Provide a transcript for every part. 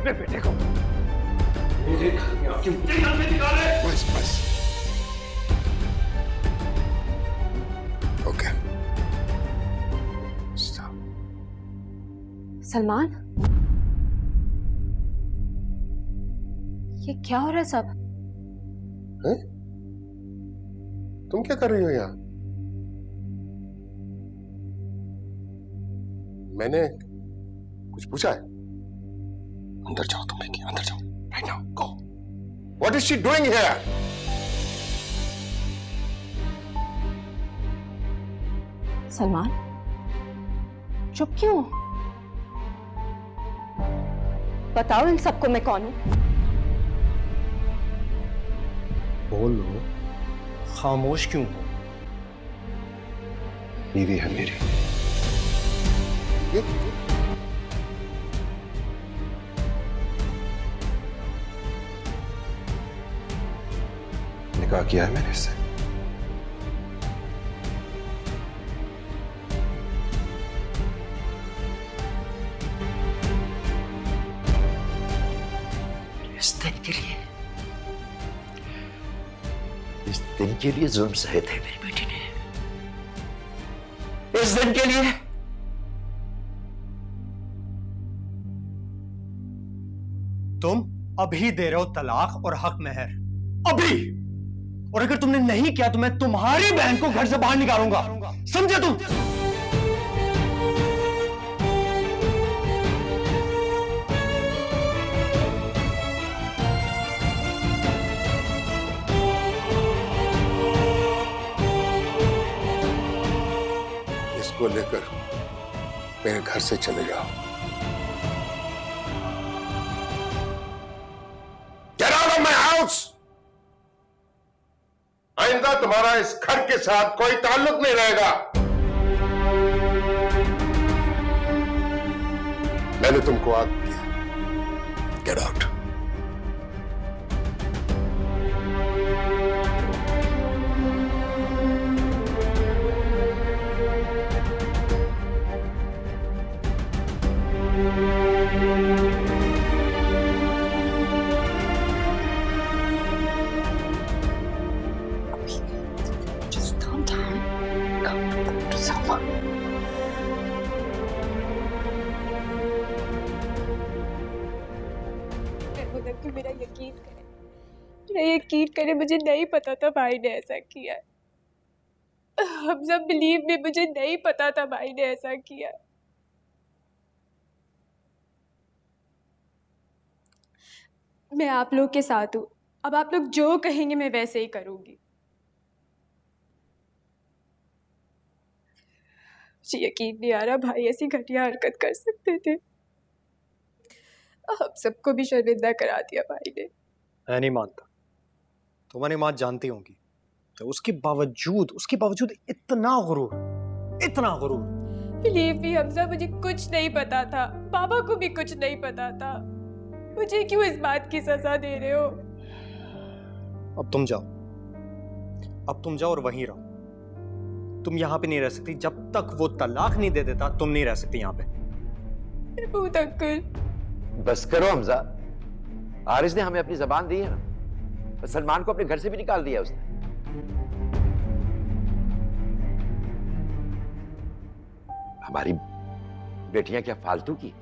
अपने बेटे को मेरे घर में आके मुझे घर से निकाले। बस बस, ओके स्टॉप। सलमान, ये क्या हो रहा है सब? हैं? तुम क्या कर रही हो यहाँ? मैंने कुछ पूछा है? अंदर जाओ, तुम देखिए, अंदर जाओ right now, go. What is she doing here? Salman, चुप क्यों? बताओ इन सबको मैं कौन हूं? बोलो, खामोश क्यों हो? बीवी है मेरी। निकाह किया है मैंने इससे। इस दिन के लिए, इस दिन के लिए जुल्म सहे थे मेरी बेटी ने। इस दिन के लिए तुम अभी दे रहे हो तलाक और हक मेहर, अभी। और अगर तुमने नहीं किया तो मैं तुम्हारी बहन को घर से बाहर निकालूंगा, समझे तुम? इसको लेकर मेरे घर से चले जाओ। Get out of my house! आइंदा तुम्हारा इस घर के साथ कोई ताल्लुक नहीं रहेगा। मैंने तुमको आग किया। Get out! Just calm down. Come to someone. मेरा यकीन करे, मेरा यकीन करे, मुझे नहीं पता था भाई ने ऐसा किया। हम सब बिलीव में, मुझे नहीं पता था भाई ने ऐसा किया। मैं आप लोग के साथ हूँ, अब आप लोग जो कहेंगे मैं वैसे ही करूंगी। मुझे यकीन नहीं आ रहा भाई ऐसी घटिया हरकत कर सकते थे। अब सबको भी शर्मिंदा करा दिया भाई ने। मैं नहीं मानता। तुम्हारी माँ जानती होंगी, तो उसके बावजूद इतना गुरूर, इतना गुरूर। बिलीव मी हमजा, मुझे कुछ नहीं पता था, पापा को भी कुछ नहीं पता था। मुझे क्यों इस बात की सजा दे रहे हो? अब तुम जाओ और वहीं रहो। तुम यहाँ पे नहीं रह सकती जब तक वो तलाक नहीं दे देता। तुम नहीं रह सकती यहाँ पे। बहुत अंकल, बस करो हमजा। आरिस ने हमें अपनी जबान दी है ना, सलमान को अपने घर से भी निकाल दिया उसने। हमारी बेटियां क्या फालतू की,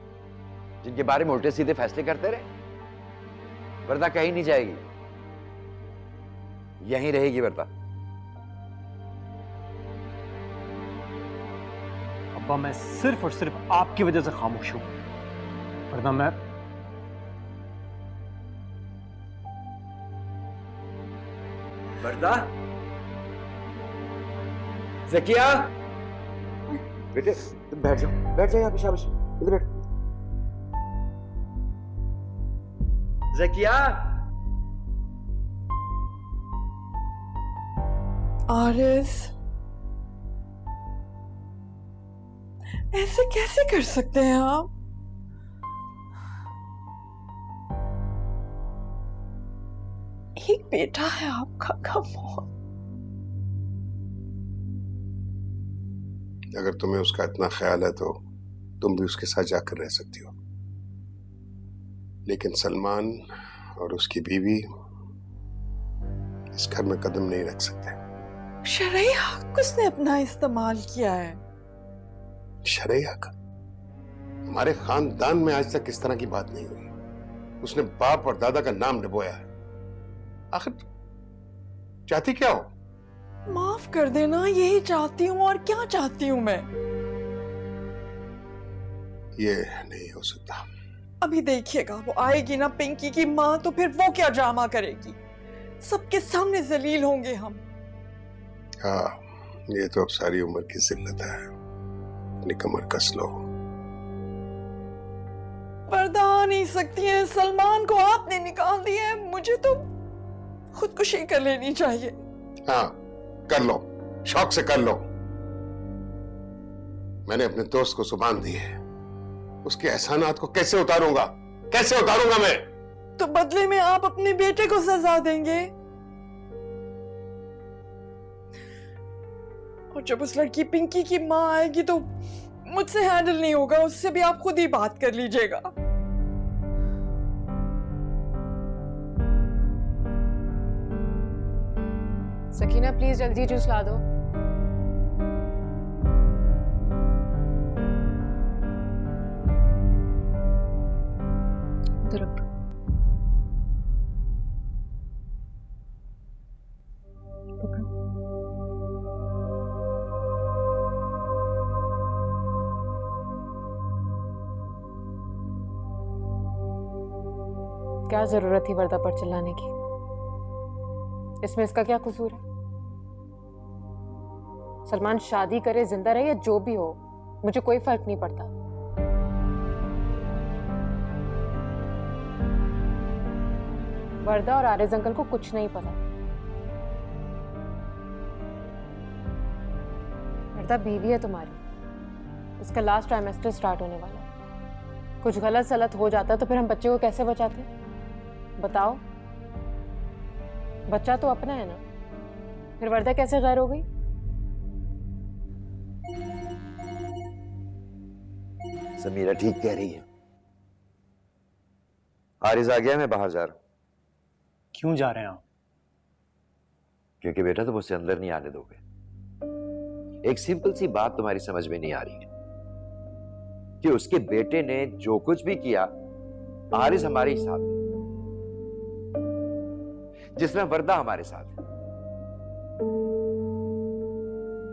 जिनके बारे में उल्टे सीधे फैसले करते रहे? वर्दा कहीं नहीं जाएगी, यहीं रहेगी वर्दा। अब्बा, मैं सिर्फ और सिर्फ आपकी वजह से खामोश हूं, वरना मैं वर्दा। ज़किया, बेटे तुम बैठ जाओ यहाँ पे, शाबाश, इधर बैठ। ज़किया। आरिस, ऐसे कैसे कर सकते हैं आप? एक बेटा है आपका, कम ऑन। अगर तुम्हें उसका इतना ख्याल है तो तुम भी उसके साथ जाकर रह सकती हो। लेकिन सलमान और उसकी बीवी इस घर में कदम नहीं रख सकते। शरई हक उसने अपना इस्तेमाल किया है। शरई हक? हमारे खानदान में आज तक इस तरह की बात नहीं हुई। उसने बाप और दादा का नाम डुबोया है। आखिर चाहती क्या हो? माफ कर देना, यही चाहती हूँ। और क्या चाहती हूँ मैं? ये नहीं हो सकता। अभी देखिएगा, वो आएगी ना पिंकी की माँ, तो फिर वो क्या ड्रामा करेगी। सबके सामने जलील होंगे हम। हाँ, ये तो अब सारी उम्र की जिल्लत है। अपनी कमर कस लो। पर्दा आ नहीं सकती है। सलमान को आपने निकाल दिया है, मुझे तो खुदकुशी कर लेनी चाहिए। हाँ, कर लो, शौक से कर लो। मैंने अपने दोस्त को जुबान दी है, उसके एहसानात को कैसे उतारूंगा? कैसे उतारूंगा मैं? तो बदले में आप अपने बेटे को सजा देंगे। और जब उस लड़की पिंकी की माँ आएगी तो मुझसे हैंडल नहीं होगा। उससे भी आप खुद ही बात कर लीजिएगा। सकीना प्लीज जल्दी जूस ला दो। इधर रख। क्या जरूरत थी वर्दा पर चिल्लाने की? इसमें इसका क्या कसूर है? सलमान शादी करे, जिंदा रहे या जो भी हो, मुझे कोई फर्क नहीं पड़ता। वर्दा और आरिज अंकल को कुछ नहीं पता। वर्दा बीवी है तुम्हारी, इसका लास्ट ट्राइमेस्टर स्टार्ट होने वाला है। कुछ गलत सलत हो जाता तो फिर हम बच्चे को कैसे बचाते? बताओ। बच्चा तो अपना है ना, फिर वर्दा कैसे गैर हो गई? समीरा ठीक कह रही है। आरिज आ गया, मैं बाहर जा रहा हूं। क्यों जा रहे हैं आप? क्योंकि बेटा तुम उसे अंदर नहीं आने दोगे। एक सिंपल सी बात तुम्हारी समझ में नहीं आ रही है कि उसके बेटे ने जो कुछ भी किया, आरिज हमारे साथ है, जिस तरह वर्दा हमारे साथ है।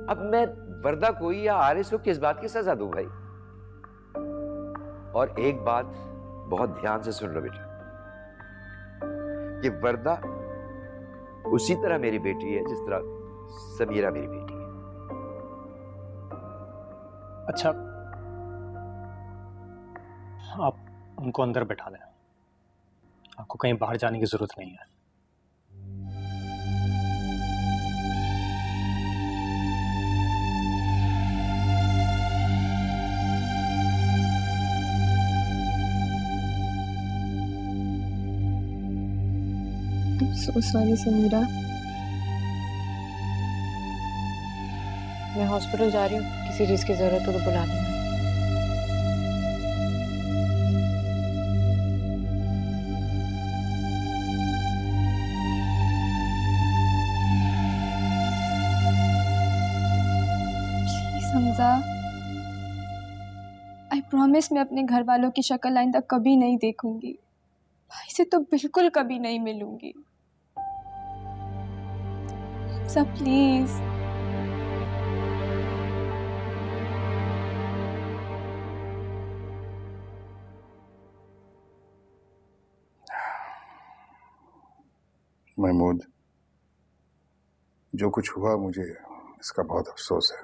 अब मैं वर्दा को या आरिज को किस बात की सजा दूं भाई? और एक बात बहुत ध्यान से सुन लो बेटा, कि वर्दा उसी तरह मेरी बेटी है जिस तरह समीरा मेरी बेटी है। अच्छा, आप उनको अंदर बैठा लें, आपको कहीं बाहर जाने की जरूरत नहीं है। So sorry Samira. मैं हॉस्पिटल जा रही हूँ, किसी चीज की जरूरत हो तो बुला लेना। प्लीज हमजा, आई प्रॉमिस मैं अपने घर वालों की शक्ल आइंदा कभी नहीं देखूंगी। भाई से तो बिल्कुल कभी नहीं मिलूंगी। सब प्लीज। महमूद, जो कुछ हुआ मुझे इसका बहुत अफसोस है।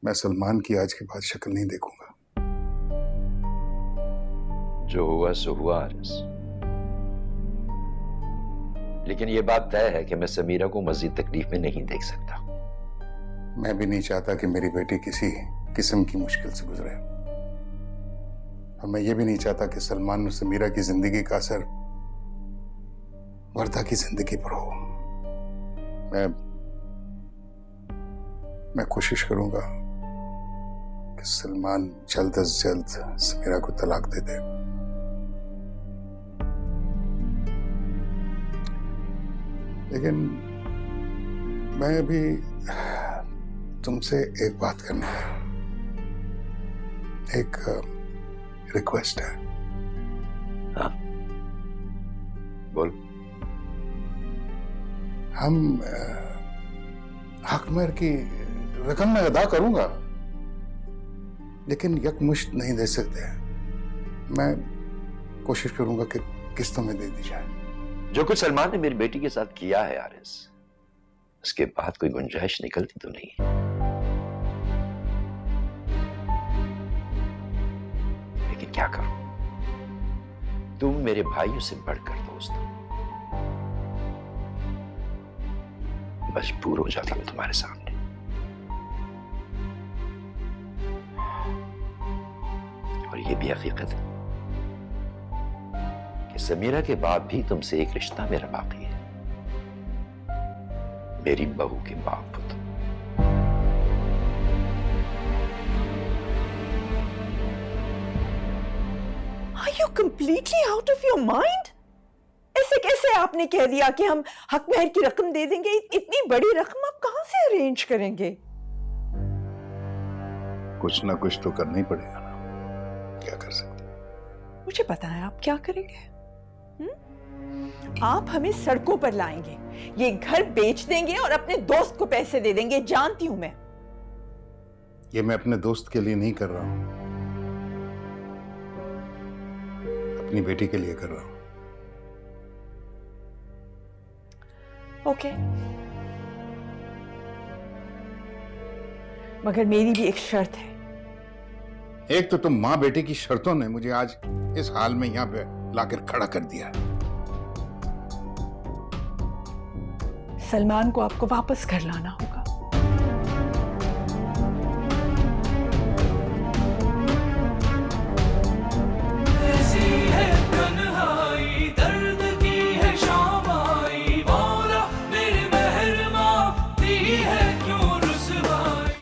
मैं सलमान की आज के बाद शक्ल नहीं देखूंगा। जो हुआ सो हुआ आरिस, लेकिन यह बात तय है कि मैं समीरा को मजीद तकलीफ में नहीं देख सकता। मैं भी नहीं चाहता कि मेरी बेटी किसी किस्म की मुश्किल से गुजरे, और मैं ये भी नहीं चाहता कि सलमान और समीरा की जिंदगी का असर वर्दा की जिंदगी पर हो। मैं कोशिश करूंगा कि सलमान जल्द से जल्द समीरा को तलाक दे दे। लेकिन मैं अभी तुमसे एक बात करनी है, एक रिक्वेस्ट है। हाँ, बोल। हम हक महर की रकम मैं अदा करूंगा, लेकिन यकमुश्त नहीं दे सकते। मैं कोशिश करूंगा कि किस्तों में दे दी जाए। जो कुछ सलमान ने मेरी बेटी के साथ किया है आरएस, उसके बाद कोई गुंजाइश निकलती तो नहीं है। लेकिन क्या करूं, तुम मेरे भाइयों से बढ़कर दोस्त हो। मजबूर हो जाता हूं तुम्हारे सामने। और ये भी हकीकत है कि समीरा के बाद भी तुमसे एक रिश्ता मेरा बाकी है, मेरी बहू के बाप हो तुम। Are you completely out of your mind? ऐसे कैसे आपने कह दिया कि हम हक महर की रकम दे देंगे? इतनी बड़ी रकम आप कहां से अरेंज करेंगे? कुछ ना कुछ तो करना ही पड़ेगा ना, क्या कर सकते? मुझे पता है आप क्या करेंगे। आप हमें सड़कों पर लाएंगे, ये घर बेच देंगे और अपने दोस्त को पैसे दे देंगे। जानती हूं मैं। ये मैं अपने दोस्त के लिए नहीं कर रहा हूं, अपनी बेटी के लिए कर रहा हूं। ओके, मगर मेरी भी एक शर्त है। एक तो तुम मां बेटी की शर्तों ने मुझे आज इस हाल में यहां पे लाकर खड़ा कर दिया। सलमान को आपको वापस घर लाना होगा।